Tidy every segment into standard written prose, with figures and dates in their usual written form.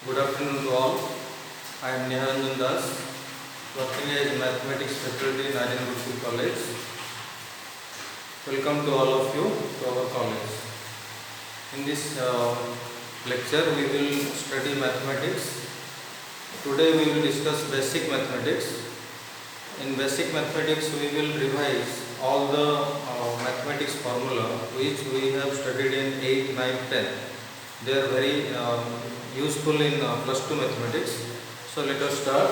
Good afternoon to all. I am Niharanjan Das, working as Mathematics faculty in Aryan Gurukul College. Welcome to all of you to our college. In this lecture, we will study mathematics. Today, we will discuss basic mathematics. In basic mathematics, we will revise all the mathematics formula which we have studied in 8, 9, 10. They are very useful in plus 2 mathematics. So let us start.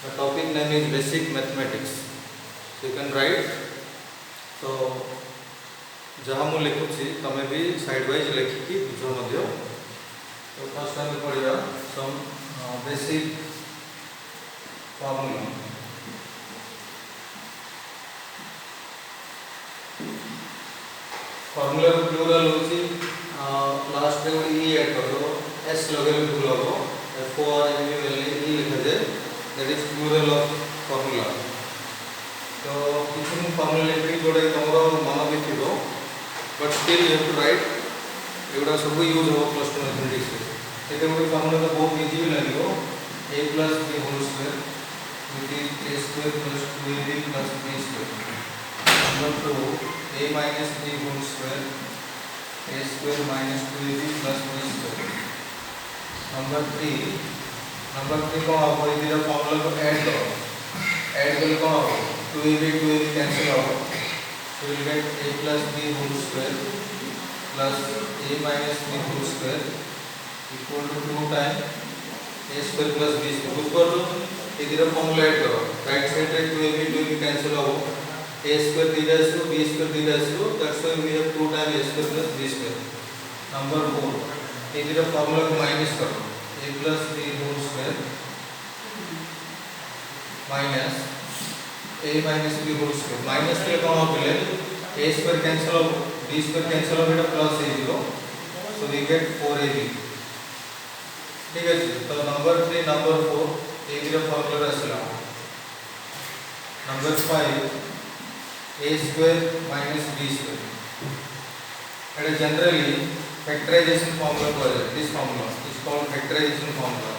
The topic name is basic mathematics. So you can write. So जहाँ मु लिखुची तमे भी side wise लिखिकी बुझ मध्य. तो first आम पढ़िया some basic formula. Formula plural होची last रे ई ऐड कर दो एस लगे भूल हो F O R M L E लिखा जाए that is plural of formula. तो किसी मु फॉर्मूला लिखि जोड़े तमरो मन भी थिबो but still you have to write. एगुडा सब यूज हो प्लस 2 मैथमेटिक्स रे. एते गोटे फॉर्मूला तो बहुत इजी भी लागियो a plus b whole square which is a square plus 2ab plus b square. Number 2 a minus b whole square a square minus 2ab plus b square. Number 3 कौन हो इधर फॉर्मूला को add करो. Add कर कौन हो 2ab cancel हो. So you get a plus b whole square plus a minus b whole square equal to 2 times a square plus b square. ऊपर तो इधर फॉर्मूला ऐड करो. राइट साइड रे 2ab कैंसिल हो a square the जाएसो b square the जाएसो. That's why we have 2 times a square plus b square. Number 4 इधर formula को minus करो a plus b whole square minus a minus b whole square. Minus के कौन हो पहले a square cancel हो b square cancel हो बेटा plus a zero. So we get 4ab. ठीक है. तो नंबर 3 नंबर 4 इधर फॉर्मूला रखला. Number 5 a square minus b square. It is generally factorization formula for this formula is called factorization formula.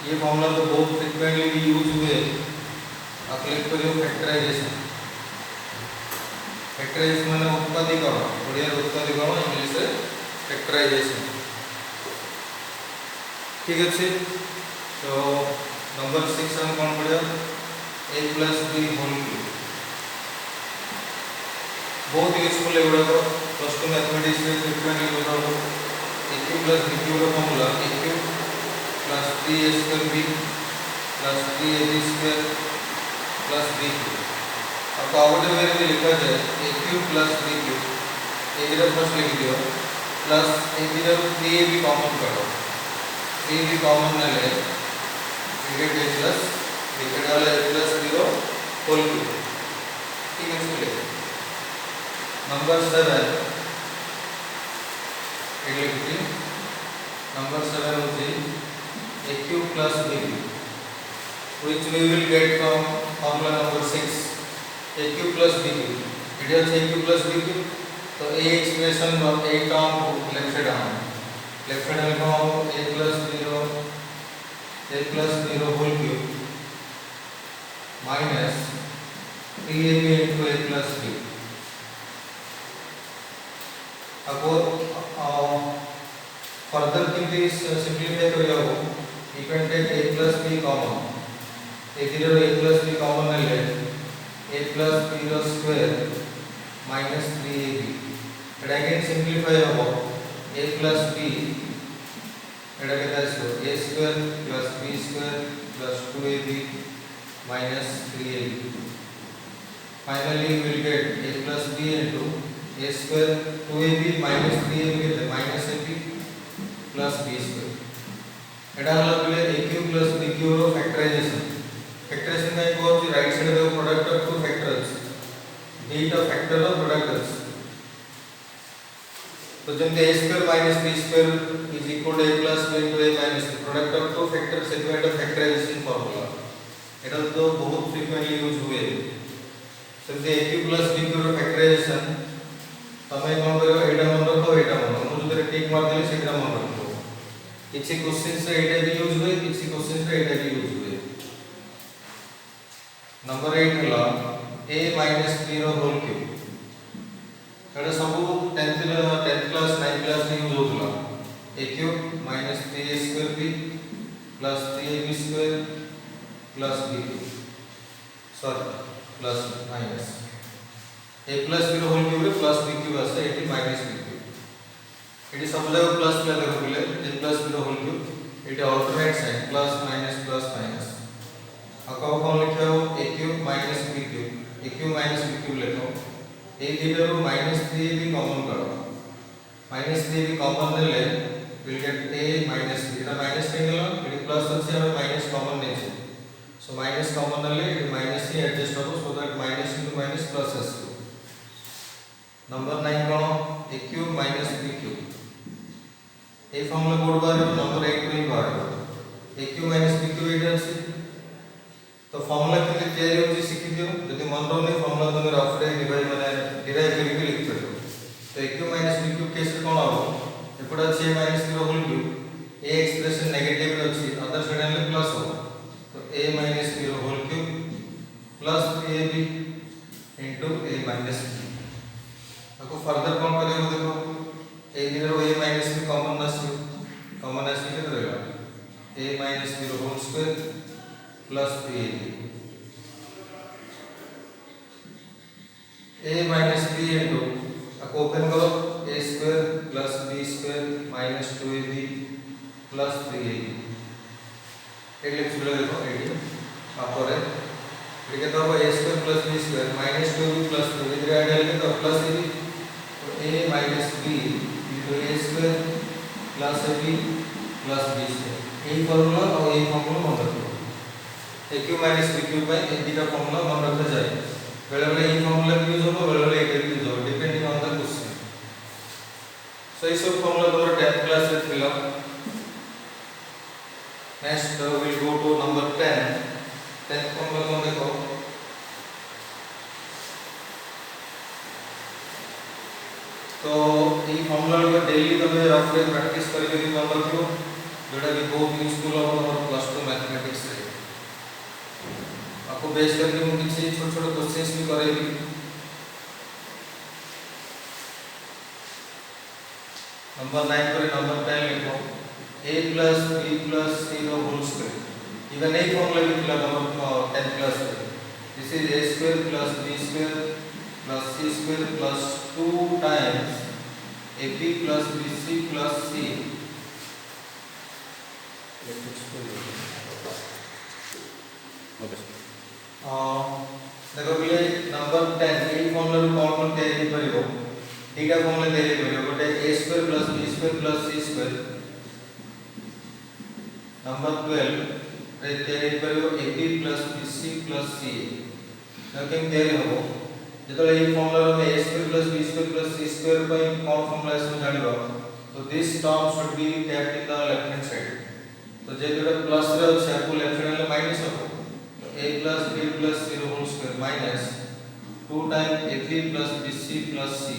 ये formula तो बहुत frequently भी यूज हुए. आप लिख करियो factorization. factorization माने उत्पादीकरण. बढ़िया उत्पादीकरण इंग्लिश से factorization. ठीक है. तो नंबर 6 हम कौन पढ़िया a plus b whole cube. बहुत यूजफुल है गुड़ा प्लस 2 मैथमेटिक्स में फ्रीक्वेंटली यूज हो. a cube plus b cube का formula a cube plus 3a square b plus 3ab square plus b cube. अब आउट वे में लिखा जाए a cube plus b cube. a इधर फर्स्ट लिख दियो प्लस a इधर 3ab कॉमन करो. 3ab कॉमन ले ले गेट a प्लस b के डाल a plus 0 होल क्यूब. ठीक है. इसको ले नंबर 7 एग्लिटी. नंबर 7 होती a cube plus b cube which we will get from formula number 6 a cube plus b cube. it is a cube plus b cube. तो a expression of a term को left side आना. left side में कौन हो a plus 0 whole cube minus 3ab into a plus b. अब further किंतु simplify करियो you can take a plus b common. इधर a plus b कॉमन ले a plus b रो स्क्वायर minus 3ab. एट अगेन सिंपलीफाई हो a plus b एट के दासो a square plus b square plus 2ab minus 3ab. Finally we will get a plus b into a square 2ab minus 3ab के minus ab plus b square. एटा हला पहले a cube plus b cube रो factorisation. Factorisation का एक और right side रे product of two factors beta factor of products. तो जब a square minus b square is equal to a plus b into a minus b product of two factor segment of factorisation formula. एटा तो बहुत frequently use हुए. so the a cube plus b cube रो factorisation तमे कोन करियो एटा मन रखो एटा मन मु जदि टिक मार देली सेटा मन रखो. किसी क्वेश्चन से एटा भी यूज हुए, किसी क्वेश्चन से एटा भी यूज हुए। नंबर 8 हला a minus b रो होल क्यूब। एटा सब 10th क्लास 9th क्लास में यूज होतला। a cube minus 3a square b plus 3ab square plus b cube, sorry plus minus a plus b रो होल क्यूब रे plus b cube आसे, एटी minus b cube. एटी सब जगह plus plus देखो बोले a plus b रो होल क्यूब। एटी अल्टरनेट साइन प्लस माइनस। अकाउ कौन लिखा हो a cube minus b cube, a cube minus b cube लिखो। ए दिटा रो माइनस 3 भी कॉमन करो, माइनस 3 भी कॉमन ले will get a minus b। एटा माइनस रहेगा, एटी प्लस अछि हम माइनस कॉमन नै छै, सो माइनस कॉमन ले एटी माइनस ही एडजस्ट हो, so that minus into minus plus आसी। नंबर 9 कोन a cube minus b cube. ए फॉर्मूला कोड बारे नंबर 8 में बारे a cube minus b cube एटा अछि। तो फॉर्मूला के तैयारी होची सिखि दियो, जदि मन रहने फॉर्मूला तुम रफ रे डिवाइड माने डिराइव करके लिख पारो। तो a cube minus b cube case कोन हो, एपडा छै minus b whole cube, a expression negative रे अछि, अदर साइड ले प्लस हो, तो a minus b whole cube plus 3ab into a minus b। आपको फर्दर कोन करियो देखो, a दिरो a माइनस b कॉमन आसी के रहेगा a minus b whole square plus 3ab। a minus b into आपको ओपन करो a square plus b square minus 2ab plus 3ab। एक लिख सुले देखो 18 आपको रे ठीक है। तो अब a square plus b square minus 2ab plus 3ab इधर ऐड करके तो प्लस ab, तो a minus b into a square plus ab plus b square. यही फार्मूला और यही फार्मूला मन रखो, a cube minus b cube by ए दिटा फार्मूला मन रखा जाए। बेले बेले यही फार्मूला यूज हो, बेले बेले एटा यूज हो, depending on the question. So ये सब फार्मूला तुम्हारा 10th क्लास में थिला। Next will go to number 10। 10th formula को देखो, तो ये फार्मूला को डेली तुम्हें रफ रे प्रैक्टिस करके भी मन रखियो, जोटा भी बहुत यूजफुल हो और प्लस 2 मैथमेटिक्स रे। आपको बेस करके मैं किसी छोटे-छोटे क्वेश्चंस भी करेगी। नंबर 9 पर नंबर 10 लिखो a plus b plus c रो होल स्क्वायर। इवन एक फॉर्मूला भी थिला नंबर 10th क्लास में, this is a square plus b square plus c square plus 2 times ab plus bc plus c। देखो बोले number 10 ए formula रो कौन तैयारी करिवो, एटा formula तैयारी करिवो, गोटे a square plus b square plus c square. Number 12 रे तैयारी करिवो ab plus bc plus c। लेकिन तैयारी हो जतले ए फॉर्मूला रो a square plus b square plus c square पई कौन फॉर्मूला इसमें जानिबो, तो this term should be kept in the left hand side. तो जे जोटा प्लस रे अछि आपको लेफ्ट हैंड ले माइनस हो, a plus b plus c whole square minus 2 times ab plus bc plus c।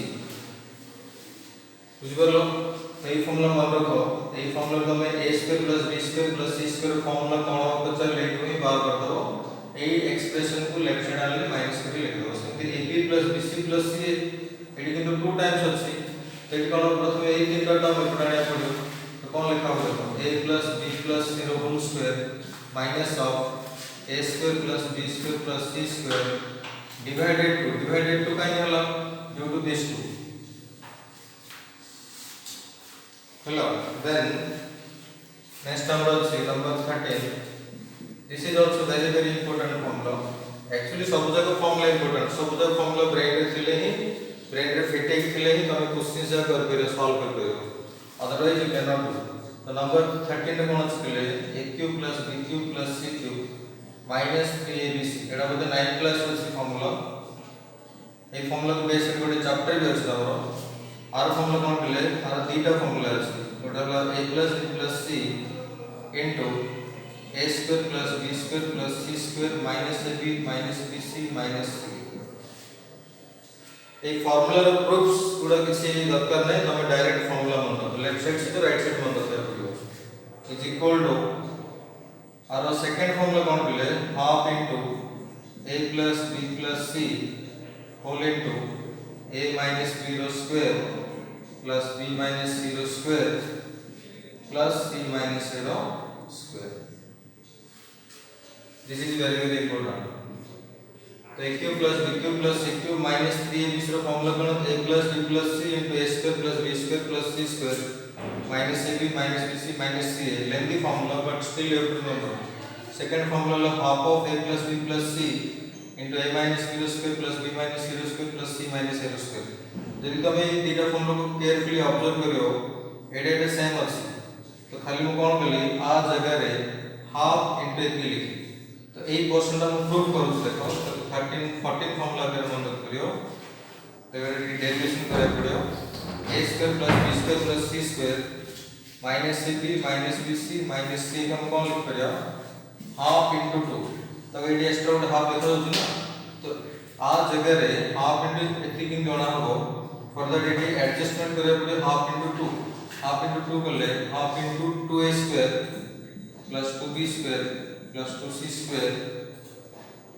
बुझ परलो, एई फार्मूला मन रखो, एई फार्मूला में a square plus b square plus c square formula कोन हो पचर लेको ही बाहर कर दो। एई एक्सप्रेशन को लेफ्ट हैंड ले माइनस करके लिख दो। सेमति ab plus bc plus c एडी किंतु 2 टाइम्स अछि, एडी कोन प्रथम एई तीनटा टर्म एपडाने पड़ियो, तो कोन लिखा हो देखो a plus b plus c whole square minus of a square plus b square plus c square divided to काई हला due to this two। hello then next number is number 13। this is also very important formula। actually सब जगह formula important, सब जगह formula brain रे थिले ही, brain रे fit थिले ही तमे क्वेश्चन जा कर पे सॉल्व कर परियो, otherwise you can not do. तो नंबर 13 रे कोन थिले a cube plus b cube plus c cube minus 3abc। एटा बोते 9th क्लास अछि फार्मूला। ए फार्मूला को बेस कर गोटे चैप्टर भी अछि हमरो। आर फार्मूला कोन कहले, आर दीटा फार्मूला अछि, गोटे हला a plus b plus c into a square plus b square plus c square minus ab minus bc minus c। ए फार्मूला रो प्रूफ्स गुडा किसी दरकार नै, तमे डायरेक्ट फार्मूला मन लेफ्ट साइड से राइट साइड मन दरकार पड़ियो। इज इक्वल टू आर सेकंड फॉर्मूला कौन बोले half into a plus b plus c whole into a minus b रो square plus b minus c रो square plus c minus a रो square. This is very very important. तो a cube plus b cube plus c cube minus 3ab row formula कौन a plus b plus c into a square plus b square plus c square minus ab minus bc minus ca. Lengthy formula but still you have to remember. Second formula half of a plus b plus c into a minus b square plus b minus c square plus c minus a square. जदि तुम ये तीटा formula को carefully observe करियो एडे एडे same अछि तो खाली मु कोन कली आ जगह रे हाफ इनटू ए लिखी तो एई पोर्शन टा मु प्रूव करू देखो 13 14 फॉर्मूला कर मन करियो तो एडी डेरिवेशन करे पड़ियो a square plus b square plus c square minus ab minus bc minus c का हम कोन लिख परिया हाफ इनटू 2 तो एडी एक्स्ट्रा उड हाफ देखो छु ना तो आ जगह रे हाफ इनटू एति किन जणा हो फर्दर एडी एडजस्टमेंट करे पड़े हाफ इनटू 2 करले half into 2a square plus 2b square plus 2c square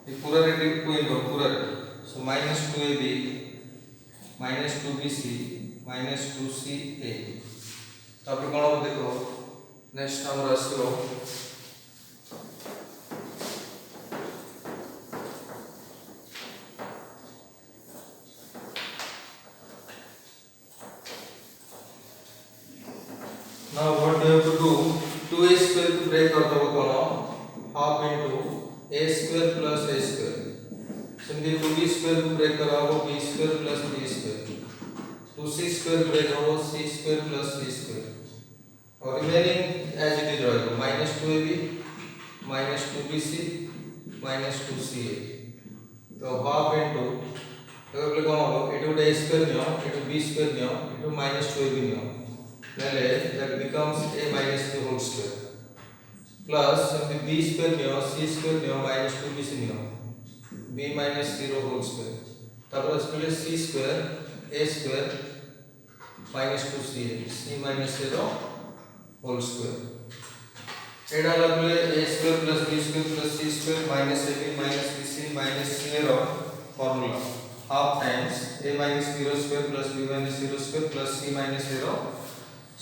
ये पूरा रेडी को इन पूरा सो minus 2ab minus 2bc minus 2ca तापर कोन हो देखो नेक्स्ट हमर आसो now what we have to do 2a square to break कर दो कोन half into a square plus a square simply 2b square to break करा हो b square plus b square 2c square break हो c square plus c square और remaining as it is रहेगा minus 2ab minus 2bc minus 2ca तो half into तो बोले कोन हो इटू a square नियो इटू b square नियो इटू minus 2ab नियो that becomes a minus b whole square plus b square neo c square neo minus 2bc neo b minus 0 whole square तब इसमें c square a square minus 2ca c minus 0 whole square एडा लगले a square plus b square plus c square minus ab minus bc minus c रो formula half times a minus 0 square plus b minus 0 square plus c minus 0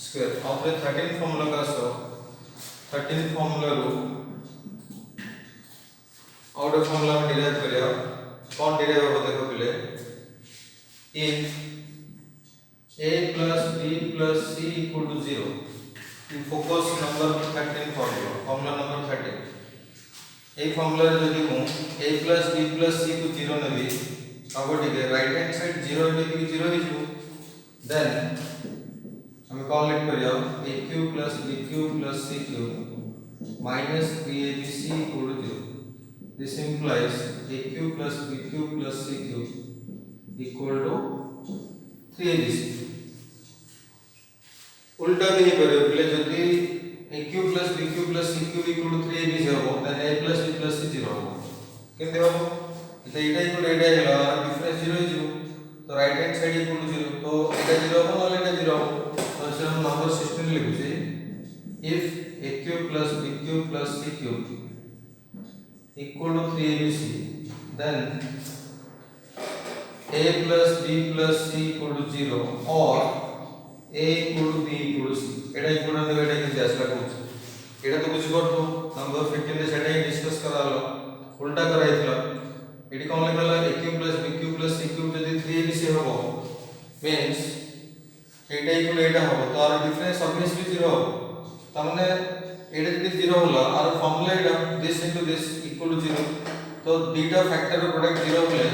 square और 13 formula का सो 13 formula रो और formula में derive करियो कौन derive हो देखो पहले if a plus b plus c equal to 0 you focus number 13 formula number 13 a formula रे जदी मु a plus b plus c को 0 नेबी अब ठीक राइट हैंड साइड 0 नेबी 0 ही जो देन हमें कौन लिख करियो a cube plus b cube plus c cube minus 3abc equal to 0. This implies a cube plus b cube plus c cube equal to 3abc. उल्टा भी करियो पहले जदी a cube plus b cube plus c cube equal to 3abc हो then a plus b plus c 0 हो केते हो तो एटा इक्वल एटा हैला डिफरेंस 0 ही 0 तो right hand side equal to 0 तो एटा 0 हो नले एटा 0 हो तो हम नंबर 16 लिखु छी if a cube plus b cube plus c cube equal to 3abc then a plus b plus c equal to 0 or a equal to b equal to c Etah important है एटा के आसला कुछ एटा तो कुछ करतो number 15 रे सेटा ही discuss करालो उल्टा कराइतला एटी कोन लिखला a cube plus b cube plus c cube जदी 3abc होबो मींस एटा इक्वल एटा हो तो आर डिफरेंस ऑब्वियसली 0 हो तमने एटा जदी 0 होला आर फॉर्मूला एटा this into this equal to 0 तो बीटा फैक्टर रो प्रोडक्ट 0 होले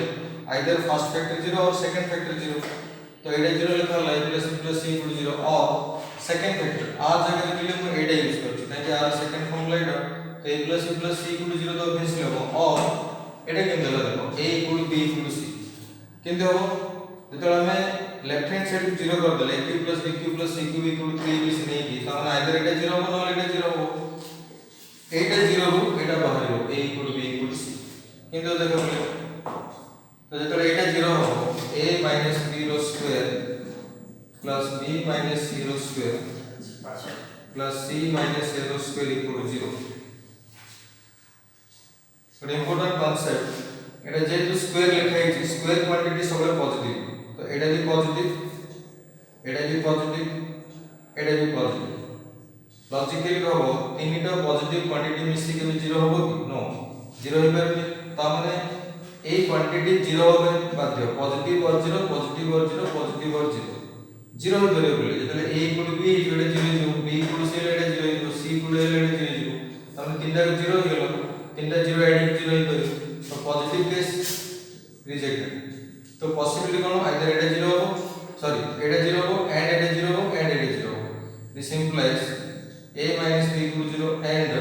आइदर फर्स्ट फैक्टर 0 और सेकंड फैक्टर 0 तो एटा 0 लिखा होला a plus b plus c equal to 0 और सेकंड फैक्टर आ जगह के लिए मैं एटा यूज करछु ताकि आर सेकंड फॉर्मूला एटा तो a plus b plus c equal to 0 तो ऑब्वियसली हो और एटा केन देला देखो a equal to b equal to c केन देबो जेतला हमें लेफ्ट हैंड साइड को 0 कर देले q plus b q plus c q equal to 3abc नहीं की ताने आइदर एटा 0 हो नले एटा 0 हो एटा 0 रो एटा बाहर हो a equal to b equal to c किंतु देखो तो जेतला एटा 0 हो a minus b रो square plus b minus c रो square plus c minus a square equal to 0 but important concept Etah जेतु square लिखा है स्क्वायर क्वांटिटी सब पॉजिटिव तो एटा भी पॉजिटिव एटा भी पॉजिटिव एटा भी पॉजिटिव लॉजिकली कहबो तीनटा पॉजिटिव क्वांटिटी मिसी के 0 होबो कि नो 0 हो परबे ता माने ए क्वांटिटी 0 होबे बाध्य पॉजिटिव और 0 पॉजिटिव और 0 पॉजिटिव और 0 0 हो गरे बोले जतले a equal to b equal to 0 जो b इक्वल टू c एटा 0 जो c इक्वल टू l एटा 0 जो ता माने तीनटा 0 हो गेलो तीनटा 0 एडिट 0 ही करियो तो पॉजिटिव केस रिजेक्टेड तो पॉसिबिलिटी कोन आइदर एटा 0 हो सॉरी एटा 0 हो एंड एटा 0 हो एंड एटा 0 हो this implies a minus b equal to 0 and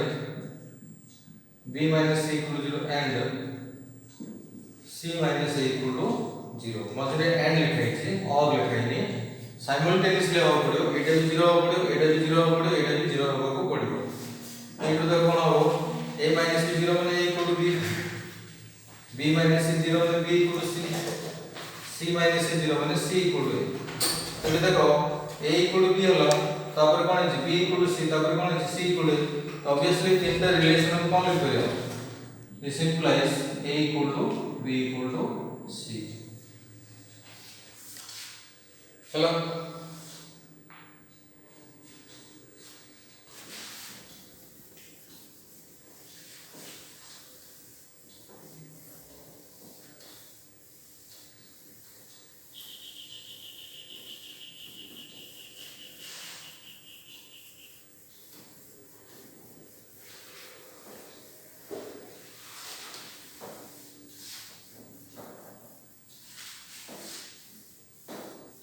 b minus c equal to 0 and c minus a equal to 0 मझे and लिखा है और लिखा है साइमल्टेनियसली हो पड़ो एटा भी 0 हो पड़ो एटा भी 0 हो पड़ो एटा भी 0 होबा को पड़ो एटो तो कोन हो a minus b 0 माने a equal to b b minus c 0 माने b equal to c c minus c 0 माने c equal to a तो देखो a equal to b होला तापर कोन है b equal to c तापर कोन है c equal to तो ऑब्वियसली तीनटा रिलेशन हम कोन लिख परियो this implies a equal to b equal to c चलो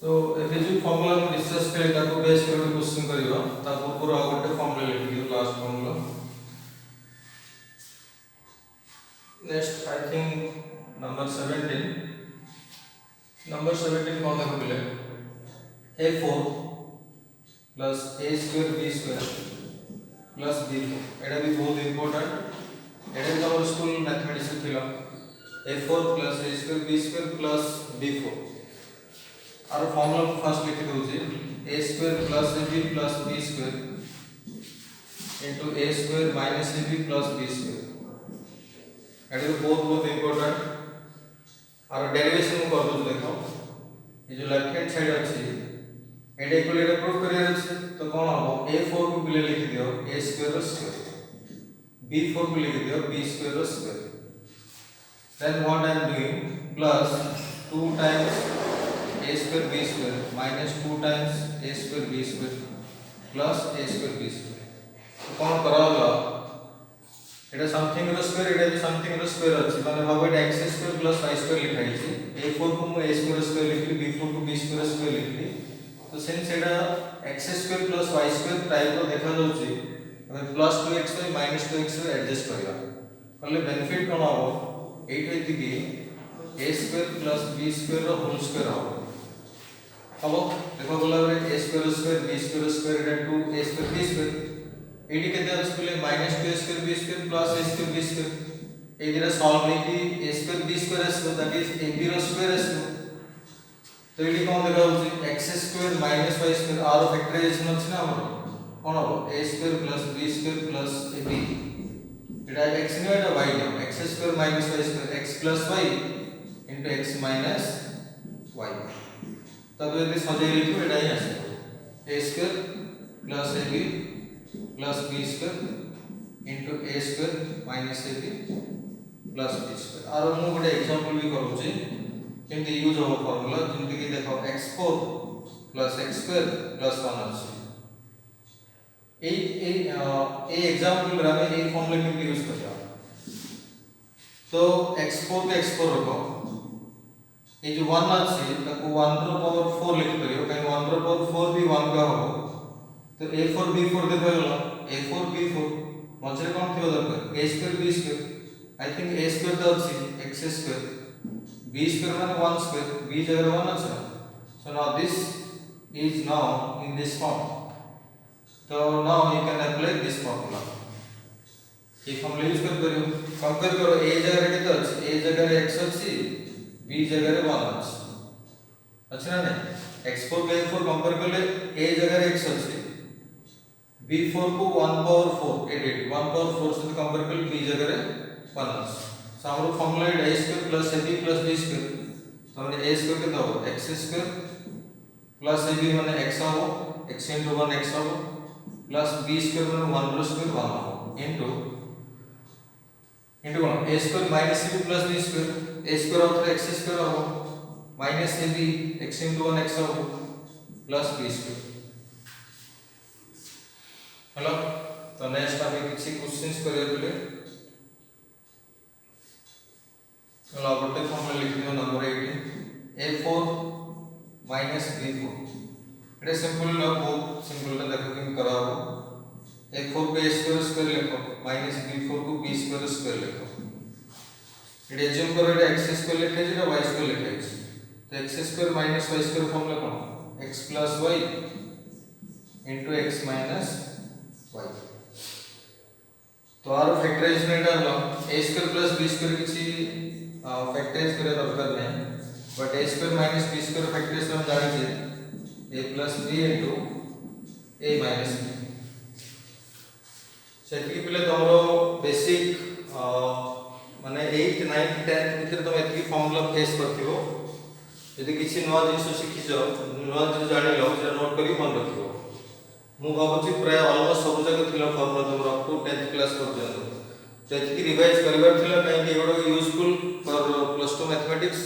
तो एबे जो फार्मूला हम डिस्कस करे ताको बेस करके क्वेश्चन करियो ता पूरा आउट फार्मूला लिख दियो last formula next I think number 17 कौन देखो मिले a4 plus a square b square plus b4 एटा भी बहुत इंपोर्टेंट एटा तो हमर स्कूल मैथमेटिक्स थिला a4 plus a square b square plus b4 और फार्मूला को फर्स्ट लिख दोजे a square plus ab plus b square into a square minus ab plus b square एटा बहुत important और डेरिवेशन को कर दो देखो ये जो लेफ्ट हैंड साइड अछि एटा इक्वल एटा प्रूफ करियर अछि तो कोन हो a4 को पहले लिख दियो a square रो स्क्वायर b4 को लिख दियो b square रो square then what I am doing plus 2 times a square b square minus 2 times a square b square plus a square b square तो कौन कराला एटा समथिंग रो स्क्वायर एटा भी something रो square अछि माने भाबो एटा x square plus y square लिखा है a4 को मैं a स्क्वायर स्क्वायर लिखली b4 को b स्क्वायर स्क्वायर लिखली तो सिंस एटा x square plus y square type रो देखा जाउछि हमें plus 2xy minus 2xy adjust करिया कहले बेनिफिट कोन हो एटा इति a square plus b square रो होल स्क्वायर हो अब देखो बोला रे a square square b square square एटा 2a स्क्वायर b स्क्वायर एडी केते अछि बोले minus 2a square b square plus a square b square ए दिरा सॉल्व नै कि a स्क्वायर b स्क्वायर असो दैट इज ab रो स्क्वायर असो तो एडी कोन देखा होछि x square minus y square आर फैक्टराइजेशन अछि ना हमर कोन हो a square plus b square plus ab Etah x नै एटा y नै x square minus y square x plus y into x minus y तब यदि सजाई लिखो एटा ही आसे a square plus ab plus b square into a square minus ab plus b square आरो मु गोटे एग्जांपल भी करू छी केमति यूज हो फार्मूला जेमति कि देखो x4 plus x square plus 1 अछि ए एग्जांपल रे हमें ए फार्मूला केमति यूज करिया तो x4 पे x4 रखो ये जो 1 अछि ताको 1 रो पावर 4 लिख करियो काहे 1 रो पावर 4 भी 1 का हो तो a4 b4 देखो होला a4 b4 मझरे कोन थियो दरकार a square b square I think a square तो अछि x स्क्वायर b स्क्वायर माने 1 स्क्वायर b जगह 1 अछि so now this is now in this form तो now you can apply this formula ये फार्मूला यूज कर करियो कंपेयर करो a जगह रे केते अछि a जगह रे x अछि b जगह रे 1 अछि अच्छा ना x4 पे 4 कंपेयर करले a जगह रे x अछि b b4 को 1 पावर 4 8 1 पावर 4 से कंपेयर कर b जगह रे 1 आस सामरो formula a square plus ab plus b square तो हमने a स्क्वायर के दो x स्क्वायर प्लस ab माने x हो x into 1 x हो प्लस b स्क्वायर माने 1 रो स्क्वायर 1 हो into कौन a square minus ab plus b square a square और x स्क्वायर हो minus ab x into 1 x हो प्लस b स्क्वायर हेलो तो नेक्स्ट आगे किसी क्वेश्चंस करियो बोले चलो गोटे फॉर्मूला लिख दियो नंबर 18 a4 b4 एटा सिंपल ना बहुत सिंपल ना देखो कि कराओ a4 को a स्क्वायर स्क्वायर लिखो b4 को b स्क्वायर स्क्वायर लिखो एटा एज्यूम करो एटा x स्क्वायर लिखे जे y स्क्वायर लिखे तो x square minus y square formula कोन x plus y into x minus y तो आरो फैक्टराइजेशन एटा हलो a square plus b square किछि फैक्टराइज करे दरकार नै but a square minus b square factorize हम जानि छै a plus b into a minus b सेति पहिले तमरो बेसिक माने 8th 9th 10th भीतर तुम एतकी फॉर्मूला फेस करथिबो यदि किछि नवा जिनिस शिखिजो नवा जिनिस जानिलो से नोट करी मन रखिबो मु भाबुची प्राय ऑलमोस्ट सब जगह थिला फॉर्मूला तुमरा अप टू 10th क्लास पर्यंत तो एतकी रिवाइज करबार थिला काहे कि एगोडो यूजफुल फॉर प्लस 2 मैथमेटिक्स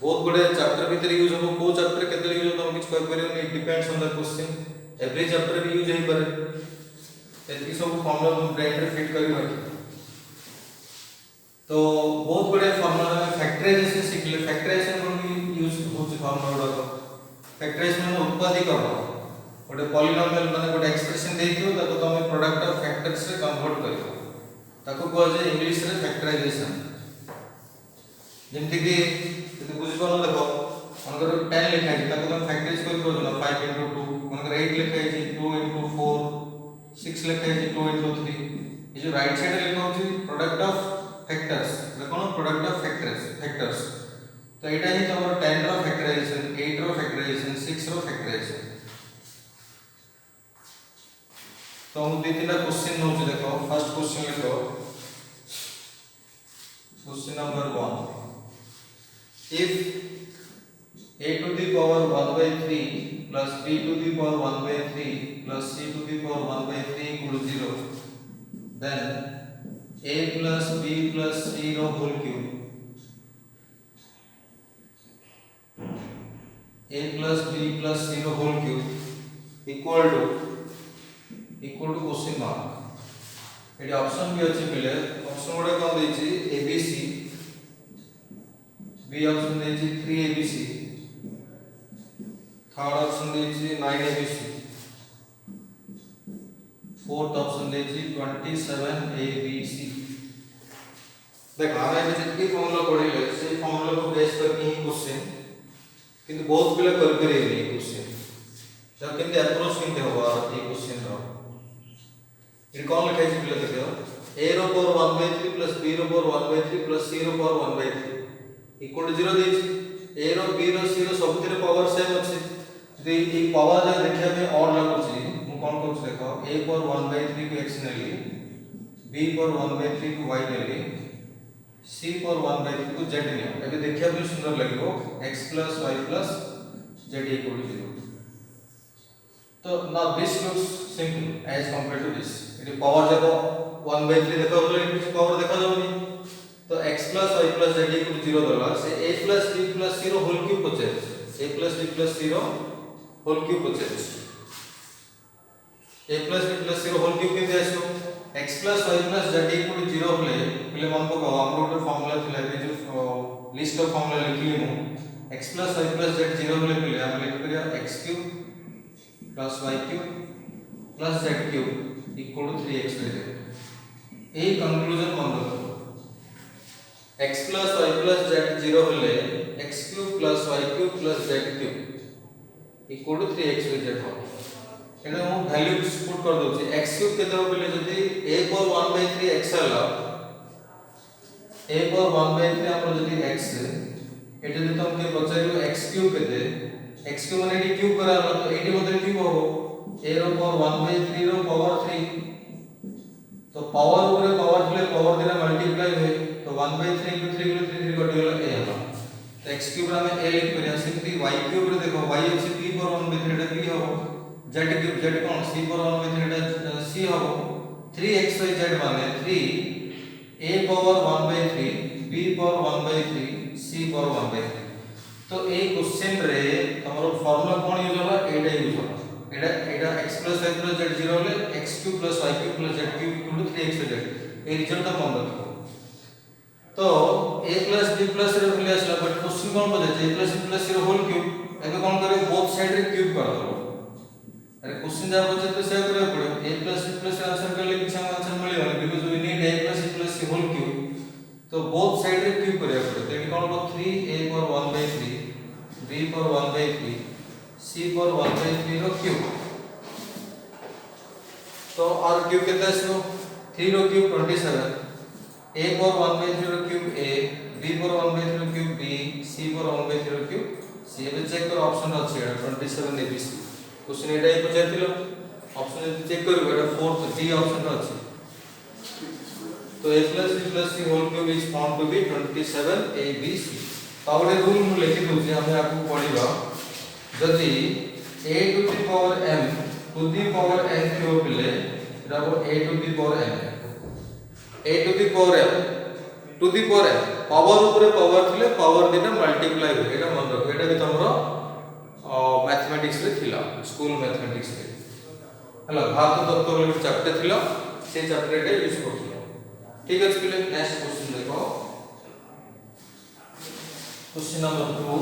बहुत गुडे चैप्टर भीतर यूज हो को चैप्टर केते यूज हो तुम किछ कहि परियो नि depends on the question every chapter भी यूज हेई पारे एतकी सब फॉर्मूला तुम ब्रेन रे फिट करी रखि तो बहुत बड़े फॉर्मूला में फैक्टराइजेशन सिखले फैक्टराइजेशन को यूज होछ फॉर्मूला गुडा फैक्टराइजेशन में उत्पादी करबो गोटे पॉलिनोमियल माने गोटे एक्सप्रेशन देथियो ताको तुम प्रोडक्ट ऑफ फैक्टर्स रे कन्वर्ट करियो ताको कहै जे इंग्लिश रे फैक्टराइजेशन जेमति कि यदि बुझबो न देखो अनकर 10 लिखा है ताको तुम फैक्टराइज करियो न 5 into 2 अनकर 8 लिखा है 2 into 4 6 लिखा है 2 into 3 ये जो राइट साइड लिखा होची प्रोडक्ट ऑफ फैक्टर्स देखो प्रोडक्ट ऑफ फैक्टर्स तो एटा ही तमर 10 रो फैक्टराइजेशन 8 रो फैक्टराइजेशन 6 रो फैक्टराइजेशन तो हम दी तीन क्वेश्चन नोच देखो फर्स्ट क्वेश्चन लिखो question number 1 if a to the power 1 by 3 plus b to the power 1 by 3 plus c to the power 1 by 3 equal to 0 then a plus b plus c रो whole cube a plus b plus c रो whole cube equal to question mark एडी option भी अछि पहिले option गुडा कोन दै छी abc B option दै छी 3 abc थर्ड ऑप्शन दै छी 9 abc फोर्थ ऑप्शन दै छी 27 abc देख आमे जितकी फॉर्मूला पढिले से फॉर्मूला को बेस करके ही क्वेश्चन किंतु बहुत पिला कर करे नहीं क्वेश्चन जब केमते अप्रोच केमते होबा ये क्वेश्चन रो ये कौन लिखा है पहले देखो a रो पावर 1 by 3 plus b रो पावर 1 by 3 plus c रो पावर 1 by 3 इक्वल टू 0 देछि a row b row c रो सब थिरे पावर सेम अछि जे ई पावर जे देखिया में और लागुछि मु कोन कोन देखो a पावर 1 by 3 को x नेली b पावर 1 by 3 को y नेली c पावर 1 by 3 को z नेली एबे देखिया में सुंदर लागो x plus y plus z equal to 0 तो now this looks simple as compared to this ये पावर देखो 1 by 3 देखो बोले कुछ पावर देखा जाओनी तो x plus y plus z equal to 0 दला से a plus b plus c रो होल क्यूब पचेस a plus b plus c रो होल क्यूब पचेस a plus b plus c रो होल क्यूब केते आसो x plus y plus z equal to 0 होले पहले मन को हम गोटे फार्मूला थिला ए जो लिस्ट ऑफ फार्मूला लिखली मु x plus y plus z 0 होले पहले हम लिख करिया x cube plus y cube plus z cube equal to 3x by z a conclusion मन रखो x plus y plus z 0 होले x cube plus y cube plus z cube equal to 3x by z हो एटा हम value put कर दो छी x cube केते हो पहले जदी a पर 1 by 3 x हला a पर 1 by 3 हमरो जदी x एटा जदी तुम के पचारियो x cube केते x cube माने एटी क्यूब करा तो एटी मतलब क्यूब हो a रो पावर 1/3 रो पावर 3 तो पावर ऊपर पावर थले पावर दिना मल्टीप्लाई हुए तो 1/3 * 3 * 3 कटि गेला a हला तो x क्यूब रे हम a लिख परिया सिंपली y क्यूब रे देखो y अछि p पर 1/3 एटा p हो z क्यूब z कोन c पर 1/3 एटा c हो 3xyz माने 3 a power 1/3 b power 1/3 c power 1/3 तो ए क्वेश्चन रे हमरो फार्मूला कोन यूज होला एटा यूज होला एटा x + y + z 0 ले x cube + y cube + z cube = 3xz a result ता मन रखो तो a + b + रे भले असला बट क्वेश्चन कोन बजे a + b + c रो होल क्यूब एबे कोन करे बोथ साइड रे क्यूब कर दो अरे क्वेश्चन जा बजे तो से करे पड़े a + b + आंसर करले कि हम आंसर मिलियो because we need a + b + c whole cube तो बोथ साइड रे क्यूब करे पड़े तो ये कोन हो 3a / 1/3 b / 1/3 c / 1/3 रो क्यूब तो और क्यूब कितना है 3 रो क्यूब 27 a / 1/3 रो क्यूब a b / 1/3 रो क्यूब b c / 1/3 रो क्यूब c ଏବେ ଚେକ୍ କର ଅପସନ ଅଛି 27 abc क्वेश्चन एटा ही पचारथिलो ऑप्शन यदि चेक करबो एटा फोर्थ डी ऑप्शन अछि तो a + b + c whole cube is found to be 27 abc तावले रूल मु लिखि दोछि हम आपको पढिबा जदि a to the power m to the power n cube ले रहो a to the power m a to the power m to the power m power ऊपर पावर थिले पावर दिना मल्टीप्लाई हो एटा मन रखो एटा भी तमरो मैथमेटिक्स रे थिला स्कूल मैथमेटिक्स रे हला घात तत्व रे चैप्टर थिला से चैप्टर एटा यूज करथिलो ठीक अछि पिले नेक्स्ट क्वेश्चन देखो क्वेश्चन नंबर 2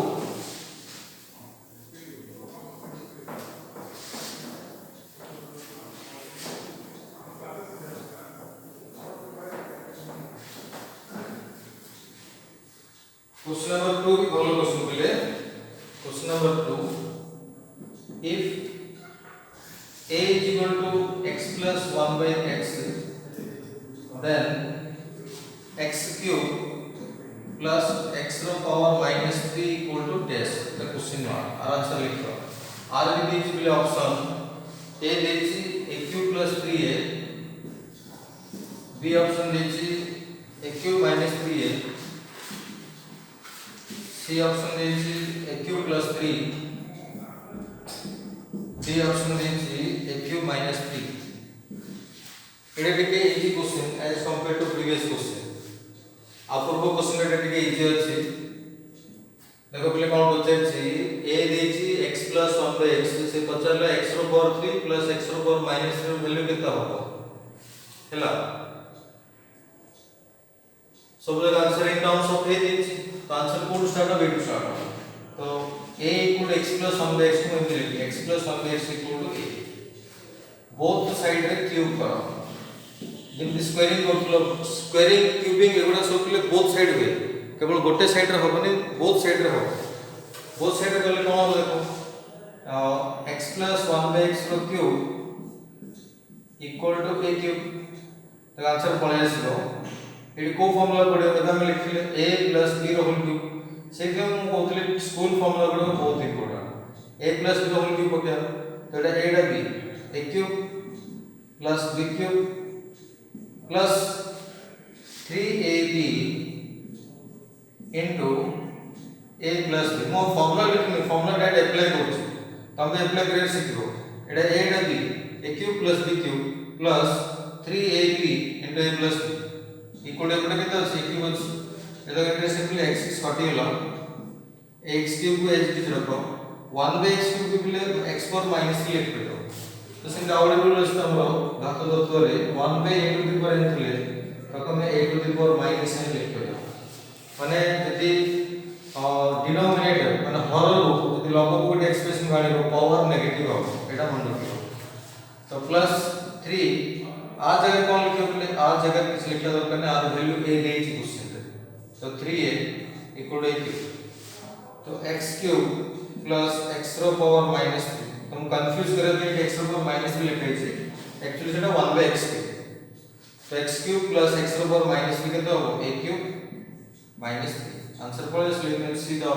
क्वेश्चन नंबर 2 की बोलो क्वेश्चन पिले question number 2 if a is equal to x plus 1 by x then x cube plus x रो power minus 3 equal to dash the question mark और answer लिखो r भी दीजिए पहले option a दीजिए a cube plus 3a b option दीजिए a cube minus 3a c option दीजिए a cube plus 3 d option दीजिए a cube minus 3 एटा टिके easy question as compare to previous question अपूर्व क्वेश्चन एटा टिके इजी अछि देखो पहले कोन पचार छी a देछि x + 1 / x से पचारला x रो पावर 3 + x रो पावर -3 रो वैल्यू केता होबो हैला सब जगह answer in terms of a देछि तो आंसर कोड स्टार्ट हो b टू स्टार्ट हो तो a = x + 1 / x को हम लिखि x + 1 / x = a both side रे क्यूब करो जेमि स्क्वायरिंग करथलो स्क्वायरिंग क्यूबिंग एगुडा सब के बोथ साइड हुए केवल गोटे साइड रे होबनी बोथ साइड रे हो बोथ साइड रे गले कोन देखो x + 1 / x रो cube equal to a cube तो आंसर पळे आसीबो एडी को फार्मूला पड़े एदा हम लिखले a + b रो होल क्यूब से के हम कहतले स्कूल फार्मूला गुडो बहुत इंपोर्टेंट a + b रो होल क्यूब पके तो एटा a डा b a cube plus b cube plus 3ab into a plus b मो फार्मूला लिखनी फार्मूला डायरेक्ट अप्लाई करू तमे अप्लाई करे सिखो एटा a डा b a cube plus b cube plus 3ab into a plus b equal एपटे केते अछि a cube अछि एटा केते सिंपली x कटि गेला x cube को h किछ रखो 1 by x cube को ले x पर -3 लिख दो तो सिंपल आउट रूल अछि हमरो धातु तत्व रे 1 by a to the power n थिले तको में a to the power -n लिख दो माने यदि डिनोमिनेटर माने हर रूप यदि लघु को एक एक्सप्रेशन गाड़ी पावर नेगेटिव हो एटा मन रखियो तो प्लस 3 आ जगह कोन लिखियो बोले आ जगह किछ लिखला दरकार नै आ वैल्यू a देई छी क्वेश्चन रे तो 3a इक्वल टू तो x³ प्लस x रो पावर -3 तुम कंफ्यूज करे दे कि x रो पावर -3 लिखै छै एक्चुअली सेटा 1 by x तो x³ प्लस x रो पावर -3 केते हो a³ -3 आंसर पळे लिखने सी द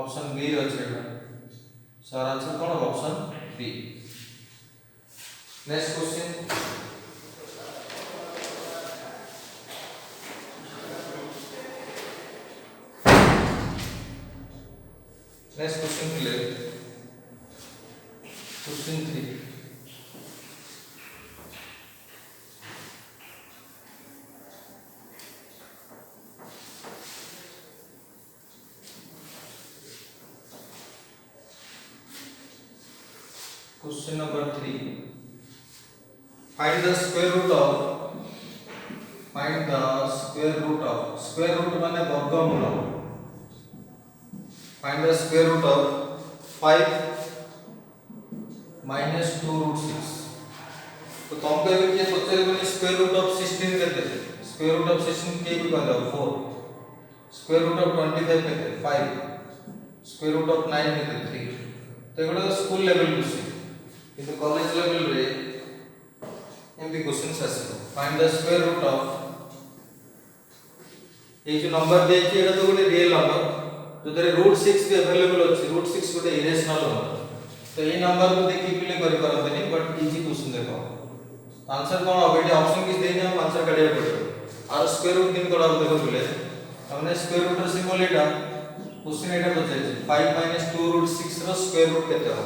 ऑप्शन बी अछि एटा सर आंसर कोन ऑप्शन बी नेक्स्ट क्वेश्चन ले question 3 Question number 3. Find the square root माने वर्गमूल. Find the square root of 5 minus 2 root 6. तो तुम कहे कि पचारे बोले square root of 16 कहते हैं. Square root of 16 के भी कहते हैं 4. Square root of 25 कहते हैं 5. Square root of 9 कहते हैं 3. तो ये बड़ा school level question. In the college level रे एमपी क्वेश्चंस आसे find the square root of ये जो नंबर दे कि एटा तो गोटे रियल नंबर जो तरे रूट 6 भी अवेलेबल अछि रूट 6 गोटे इरेशनल नंबर तो ये नंबर को देखि पिले करि परत नहीं बट इजी क्वेश्चन देखो आंसर कोन अब एटा ऑप्शन किस देनी हम आंसर काढिया पड़ो और स्क्वायर रूट दिन कोडा देखो पिले हमने स्क्वायर रूट र सिंबल एटा क्वेश्चन एटा पचाइछि 5 2 रूट 6 रो स्क्वायर रूट केते हो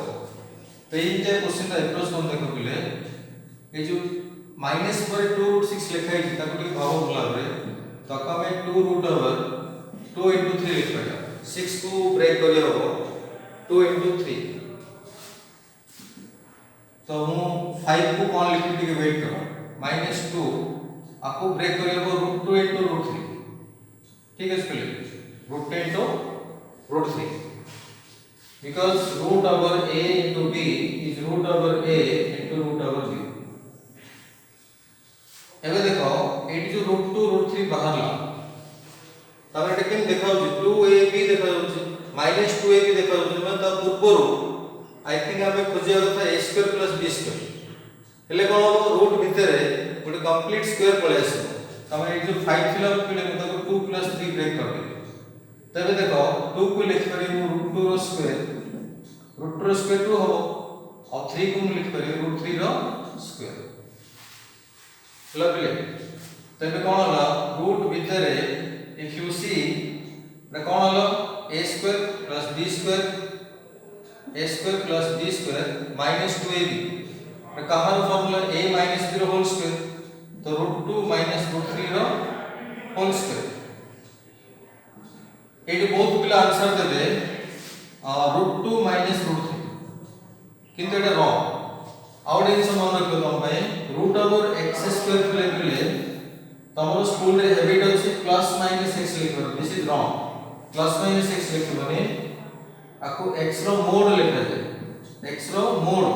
तो ये क्वेश्चन अप्रोच कोन देखो पिले ये जो माइनस पर 2 रूट 6 लिखा है ताको टी भाव भला रे तो हमें 2 रूट ओवर 2 into 3 लिखबा 6 को ब्रेक करियो हो 2 into 3 तो मु 5 को कोन लिखि टी वेट करो -2 आपको ब्रेक करियो हो √2 into √3 ठीक है spelling √2 into √3 because root over a into b is root over a into root over b एबे देखो एटी जो √2 √3 बाहरला तबे एटा केन देखाउ 2ab देखाउ -2ab देखाउ मतलब ता पूर्वरु आई थिंक हमें खोजिया कथा a² + b² हेले कोन हो रूट भितरे गोटे कंप्लीट स्क्वायर पळे आसे तमे ए जो 5 थिला पिले मतलब 2 + 3 ब्रेक कर दे तबे देखो 2 को लिख करी √2 रो स्क्वायर √2 रो स्क्वायर 2 हो और 3 को लिख करी √3 रो स्क्वायर लवली तबे कोन होला रूट भितरे इफ यू सी रे कोन होला a² + b² a² + b² -2ab रे कहार फार्मूला a - b रो होल स्क्वायर तो √2 - √3 रो होल स्क्वायर एटी बहुत पिला आंसर दे दे √2 - √3 किंतु एटा रॉन्ग आउट इन समान रखो तुम भाई √x² पिले तमरो स्कूल रे हैबिट अछि +- x लिखो दिस इज रॉन्ग +- x लिखबनी आको x रो मोड लिखा जाय x रो मोड